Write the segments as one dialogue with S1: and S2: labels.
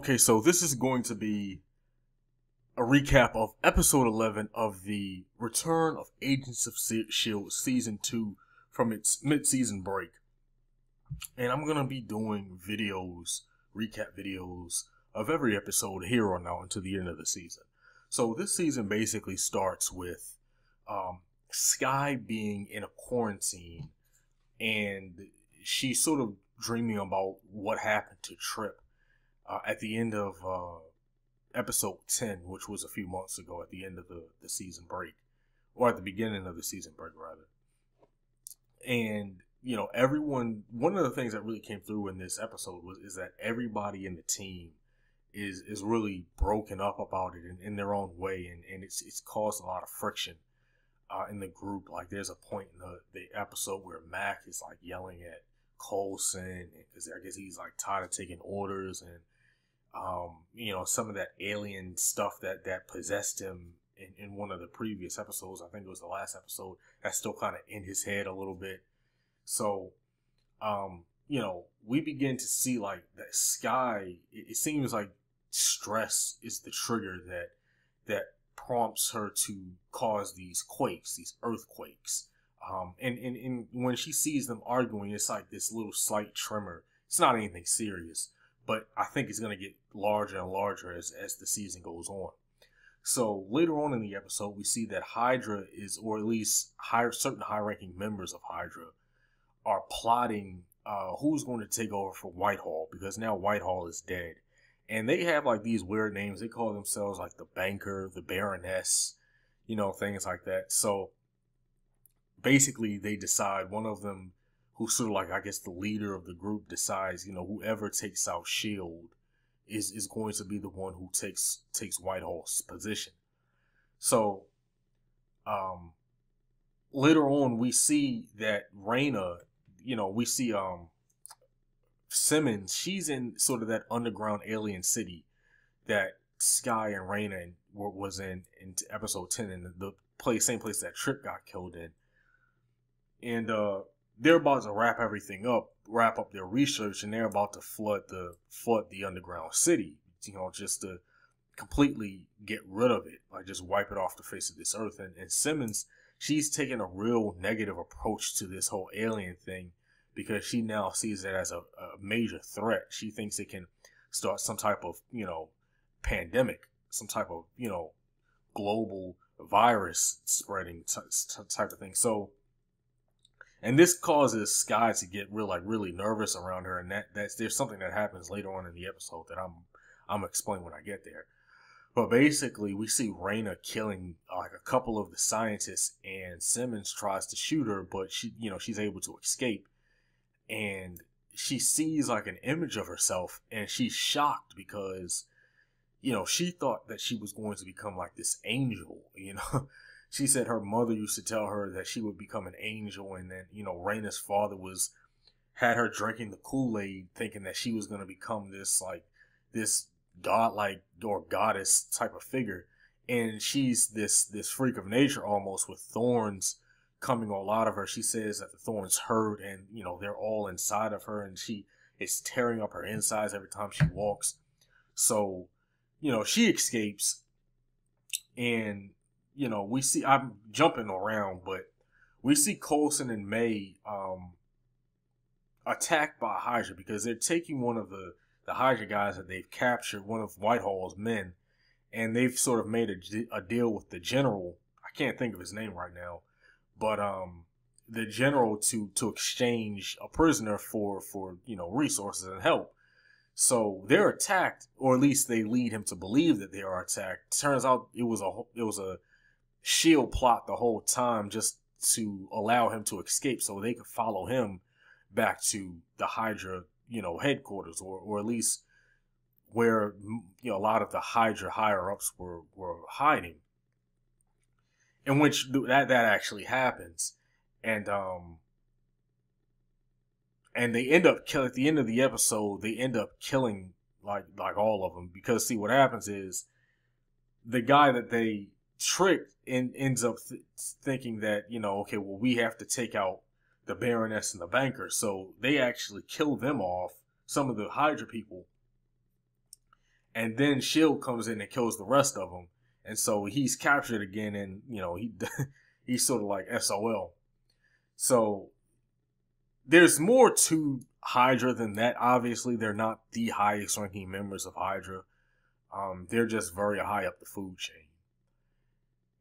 S1: Okay, so this is going to be a recap of episode 11 of the return of Agents of S.H.I.E.L.D. season 2 from its mid-season break. And I'm going to be doing videos, recap videos of every episode here on out until the end of the season. So this season basically starts with Sky being in a quarantine, and she's sort of dreaming about what happened to Trip at the end of episode 10, which was a few months ago at the end of the season break, or at the beginning of the season break, rather. And, you know, one of the things that really came through in this episode is that everybody in the team is really broken up about it in their own way, and it's caused a lot of friction in the group. Like, there's a point in the episode where Mac is like yelling at Coulson because I guess he's like tired of taking orders, and you know, some of that alien stuff that possessed him in one of the previous episodes. I think it was the last episode. That's still kind of in his head a little bit. So, you know, we begin to see like that Sky. It seems like stress is the trigger that prompts her to cause these quakes, these earthquakes. And when she sees them arguing, it's like this little slight tremor. It's not anything serious, but I think it's going to get larger and larger as the season goes on. So later on in the episode, we see that Hydra is, or at least certain high-ranking members of Hydra, are plotting who's going to take over for Whitehall, because now Whitehall is dead. And they have like these weird names. They call themselves like the Banker, the Baroness, you know, things like that. So basically they decide, one of them, who's sort of like, I guess, the leader of the group, decides, you know, whoever takes out S.H.I.E.L.D. is going to be the one who takes Whitehall's position. So later on we see that Raina, you know, we see Simmons, she's in sort of that underground alien city that Sky and Raina was in episode 10, in the same place that Trip got killed in. And they're about to wrap up their research, and they're about to flood the underground city, you know, just to completely get rid of it, like just wipe it off the face of this earth. And Simmons, she's taking a real negative approach to this whole alien thing, because she now sees it as a major threat. She thinks it can start some type of, you know, pandemic, some type of, you know, global virus spreading type of thing. So, and this causes Sky to get really nervous around her, and there's something that happens later on in the episode that I'm gonna explain when I get there. But basically, we see Raina killing like a couple of the scientists, and Simmons tries to shoot her, but she's able to escape. And she sees like an image of herself, and she's shocked because, you know, she thought that she was going to become like this angel, you know. She said her mother used to tell her that she would become an angel, and then, you know, Raina's father had her drinking the Kool-Aid thinking that she was going to become this godlike or goddess type of figure. And she's this freak of nature almost, with thorns coming all out of her. She says that the thorns hurt, and, you know, they're all inside of her, and she is tearing up her insides every time she walks. So, you know, she escapes, and, you know, we see, I'm jumping around, but we see Coulson and May attacked by Hydra, because they're taking one of the Hydra guys that they've captured, one of Whitehall's men, and they've sort of made a deal with the general. I can't think of his name right now, but the general to exchange a prisoner for you know, resources and help. So they're attacked, or at least they lead him to believe that they are attacked. Turns out it was a S.H.I.E.L.D. plot the whole time, just to allow him to escape so they could follow him back to the Hydra, you know, headquarters, or at least where, you know, a lot of the Hydra higher ups were hiding. In which that actually happens, and they end up at the end of the episode, they end up killing like all of them, because see, what happens is the guy that they tricked ends up thinking that, you know, okay, well, we have to take out the Baroness and the Banker, so they actually kill them off, some of the Hydra people, And then S.H.I.E.L.D. comes in and kills the rest of them. And so he's captured again, and, he's sort of like SOL. So there's more to Hydra than that. Obviously, they're not the highest ranking members of Hydra. They're just very high up the food chain.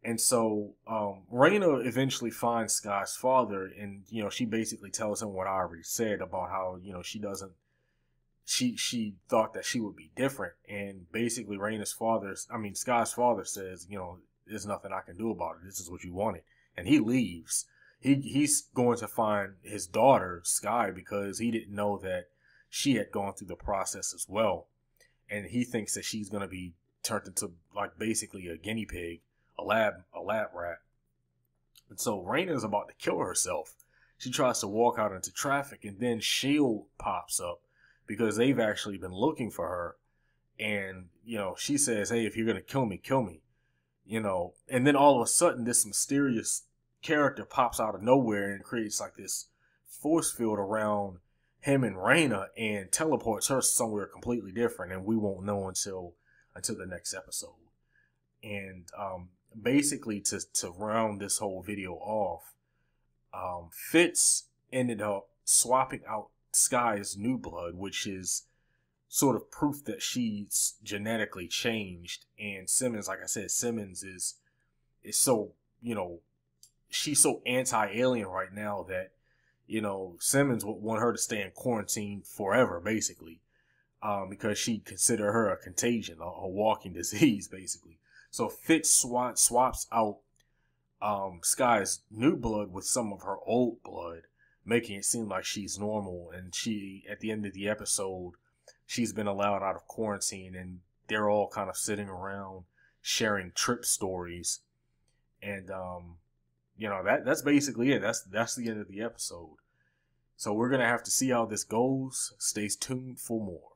S1: And so Raina eventually finds Sky's father, and she basically tells him what I already said about how she thought that she would be different, and basically Sky's father says, there's nothing I can do about it. This is what you wanted, and he leaves. He's going to find his daughter Sky because he didn't know that she had gone through the process as well, and he thinks that she's going to be turned into like basically a guinea pig, a lab rat. And so Raina is about to kill herself. She tries to walk out into traffic, and then S.H.I.E.L.D. pops up because they've actually been looking for her. And, she says, hey, if you're going to kill me, kill me. And then all of a sudden this mysterious character pops out of nowhere and creates like this force field around him and Raina and teleports her somewhere completely different. And we won't know until the next episode. And basically to round this whole video off, Fitz ended up swapping out Sky's new blood, which is sort of proof that she's genetically changed. And Simmons, like I said, Simmons is so, she's so anti-alien right now that, Simmons would want her to stay in quarantine forever, basically, because she considered her a contagion, a walking disease, basically. So Fitz swaps out Sky's new blood with some of her old blood, making it seem like she's normal. And she, at the end of the episode, she's been allowed out of quarantine, and they're all kind of sitting around sharing trip stories. And, that's basically it. That's the end of the episode. So we're going to have to see how this goes. Stay tuned for more.